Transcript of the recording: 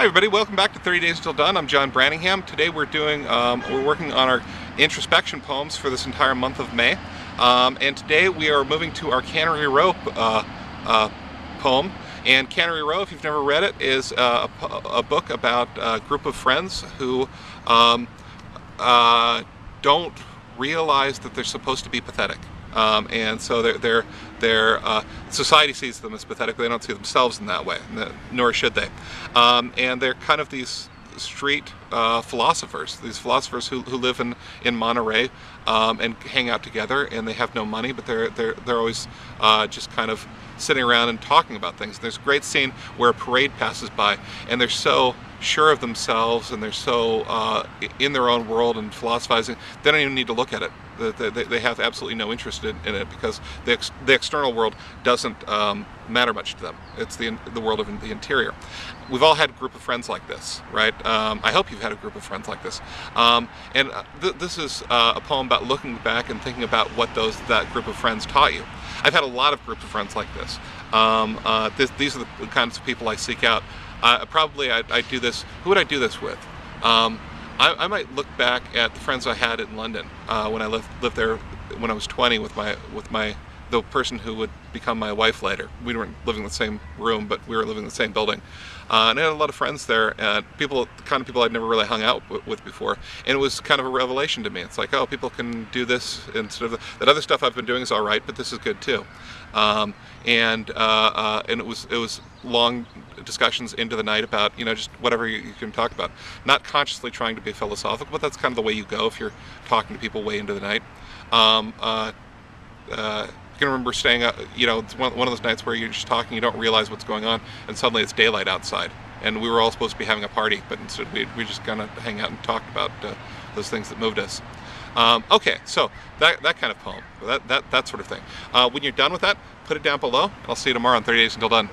Hi everybody, welcome back to 30 Days Until Done. I'm John Branningham. Today we're working on our introspection poems for this entire month of May. And today we are moving to our Cannery Row poem. And Cannery Row, if you've never read it, is a book about a group of friends who don't realize that they're supposed to be pathetic. And so society sees them as pathetic. They don't see themselves in that way, nor should they. And they're kind of these street philosophers, these philosophers who live in Monterey and hang out together, and they have no money, but they're always just kind of sitting around and talking about things. There's a great scene where a parade passes by, and they're so sure of themselves, and they're so in their own world and philosophizing, they don't even need to look at it. They have absolutely no interest in it, because the external world doesn't matter much to them. It's the world of the interior. We've all had a group of friends like this, right? I hope you've had a group of friends like this. This is a poem about looking back and thinking about what that group of friends taught you. I've had a lot of groups of friends like this. These are the kinds of people I seek out. Probably I'd do this. Who would I do this with? I might look back at the friends I had in London when I lived there when I was 20 with the person who would become my wife later. We weren't living in the same room, but we were living in the same building. And I had a lot of friends there, and the kind of people I'd never really hung out with before. And it was kind of a revelation to me. It's like, oh, people can do this instead of that other stuff I've been doing is all right, but this is good too. And it was long discussions into the night about, just whatever you can talk about. Not consciously trying to be philosophical, but that's kind of the way you go if you're talking to people way into the night. I can remember staying up, it's one of those nights where you're just talking, you don't realize what's going on, and suddenly it's daylight outside. And we were all supposed to be having a party, but instead we just kind of hang out and talked about those things that moved us. Okay, so that kind of poem, that sort of thing. When you're done with that, put it down below. I'll see you tomorrow on 30 Days Until Done.